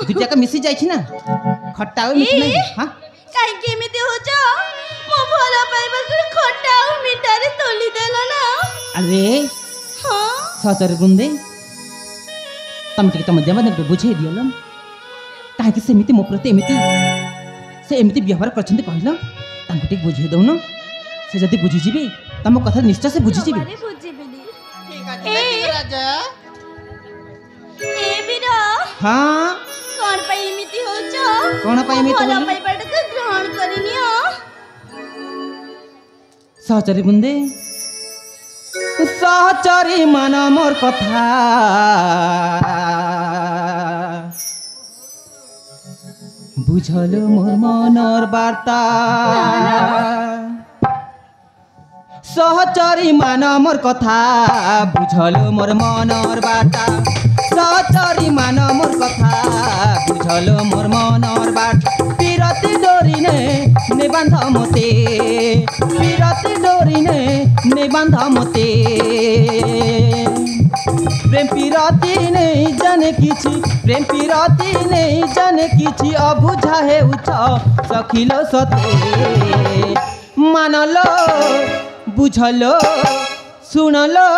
दुटा का मिसी जाई छी ना खट्टा और मीठा नहीं हां काई के एमिति हो जा मो भला पाइबा के खट्टा और मीठा रे तोली देला ना अरे हां सचर बुंदे तम टिके तम देमा ने बुझे दियलम काहे कि सेमिति मो प्रति एमिति से एमिति व्यवहार करछन्ते कहलो तांको टिक बुझे दउनो से जदी बुझी जीबी तम कथा निश्चय से बुझी जीबी अरे बुझी बिली ठीक है राजा ए बिरा हां कोन पाई एमिति हो जा कोन पाई एमिति भला पाइबा के ग्रहण करिनियो सहचरी बुंदे सहचरी मन मोर कथा बुझल मोर मनर वार्ता सहचरी मान मोर कथा बुझल मोर मनर बाटा सहचरी मान मोर कथा बुझल मोर मनर बाटा पिरती डोरी ने बांध मते पिरती डोरी ने बांध मते प्रेम पिरती नहीं जाने किछि प्रेम पिरती नहीं जाने किछि अबुझा हे उठ सखिलो सते मानलो बुझलो सुनलो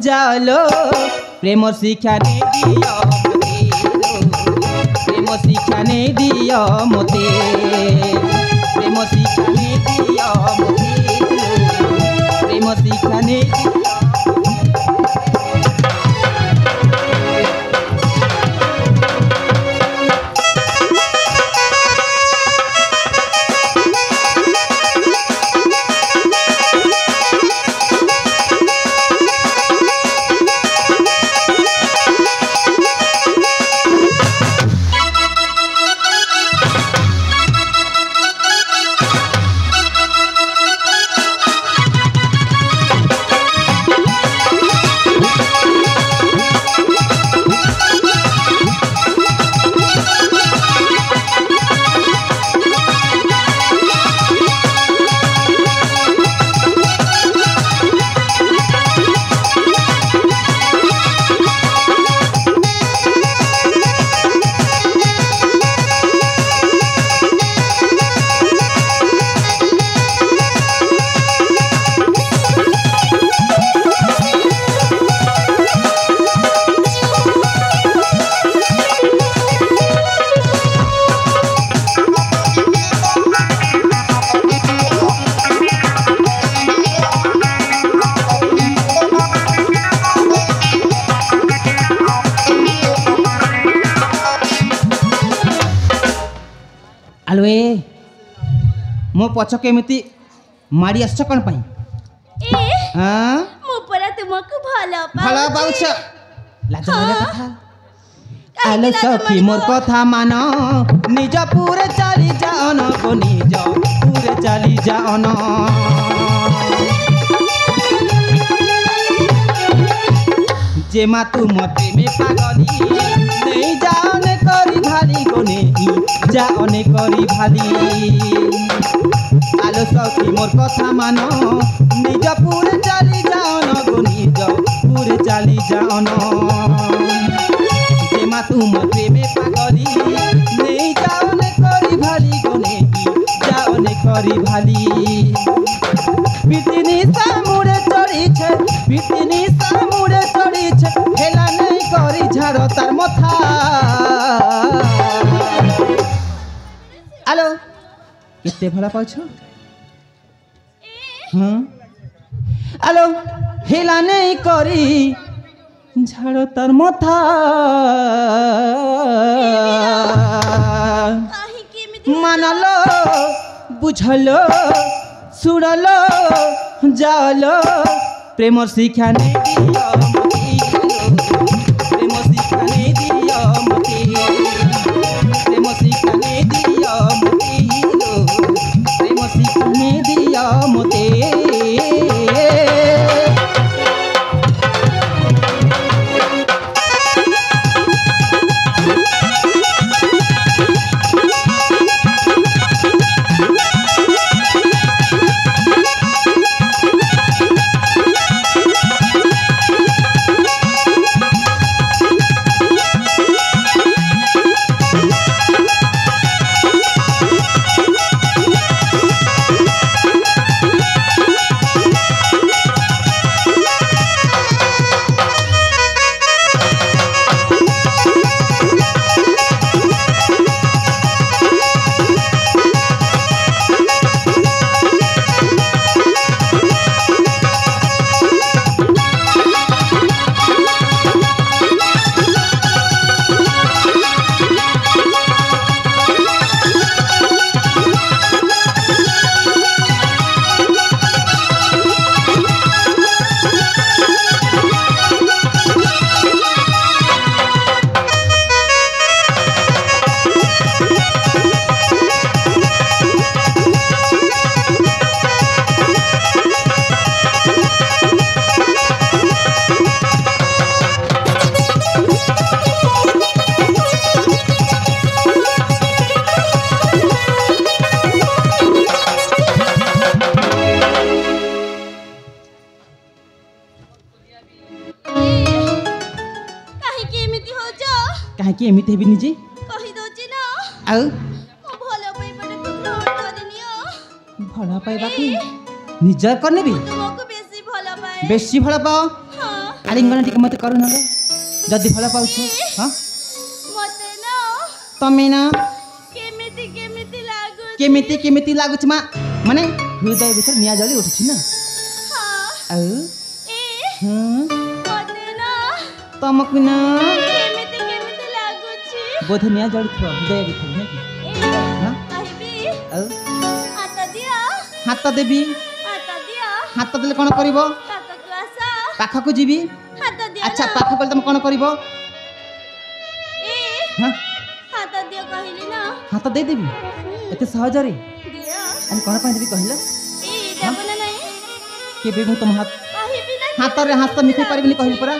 जालो प्रेम शिक्षा ने दियो प्रेम शिक्षा ने दियो मते प्रेम शिक्षा ने दियो मते प्रेम शिक्षा ने आलोए मो पछ केमिति मारी आछ कोन पई ए हां मो परा तुमको भला भला पाउछ लाज भले कथा आलो सखी मोर कथा मान निज पूरे चली जान को निज पूरे चली जान जे मा तू मते में पागली नहीं जान करी भाली को नहीं जान करी भाली आलो सखी मोर कथा मान निज पूरे चली जान को निज पूरे चली जान जे मा तू मते में पागली नहीं जान करी भाली को नहीं जान करी भाली पितनी सामुरे चढ़ी छे पितनी सामुरे चढ़ी छे हेला नहीं करी झाड़ो तार मथा आलो कितने भला पाछ हां आलो हेला नहीं करी झाड़ो तार मथा मानलो बुझलो सुनलो जालो प्रेम शिक्षा नहीं दियो प्रेम शिक्षा नहीं दियो प्रेम शिक्षा नहीं दियो प्रेम शिक्षा नहीं दियो मते କାହିଁକି ଏମିତି ହେବି ନିଜେ କହି ଦଉଛି ନା ଆଉ ମୋ ଭଲ ପାଇବାଟାକୁ ଗ୍ରହଣ କରିନିଅ। ଭଲ ପାଇବାକୁ ନିଜ କରିନେବି ତୁମକୁ ବେଶୀ ଭଲ ପାଏ। ବେଶୀ ଭଲ ପାଅ ହଁ ଆଲିଙ୍ଗନ ଟିକେ ମତେ କରୁ ନହେଲେ ଯଦି ଭଲ ପାଉଛ ହଁ ମତେ ନା ତମେ ନା କେମିତି କେମିତି ଲାଗୁଛି। କେମିତି କେମିତି ଲାଗୁଛି ମା ମାନେ ହୃଦୟ ଭିତରେ ନିଆଁ ଜଳି ଉଠୁଛି ନା ହଁ ଆଉ ଏ ହଁ ମତେ ନା ତମକୁ ନା କେମିତି କେମିତି ଲାଗୁଛି। ବୋଧେ ନିଆଁ ଜଳୁଥିବ ହୃଦୟ ଭିତରେ ନାଇଁ କି? ହଁ କହିବି ଆଉ ହାତ ଦିଅ ହାତ ଦେବି ହାତ ଦିଅ ହାତ ଦେଲେ କ'ଣ କରିବ ପାଖକୁ ଆସ ପାଖକୁ ଯିବି ହାତ ଦିଅ ଆଚ୍ଛା ନା। ପାଖକୁ ଗଲେ ତମେ କ'ଣ କରିବ ଏ ହଁ ହାତ ଦିଅ କହିଲି ନା ହାତ ଦେଇଦେବି ଏତେ ସହଜରେ ଦିଅ। ଆରେ କ'ଣ ପାଇଁ ଦେବି କହିଲ ଏ ଦେବ ନା ନାହିଁ କେବେ ମୁଁ ତମ ହାତ କହିବି ନା ହାତରେ ହାତ ମିଶେଇ ପାରିବିନି କହିଲି ପରା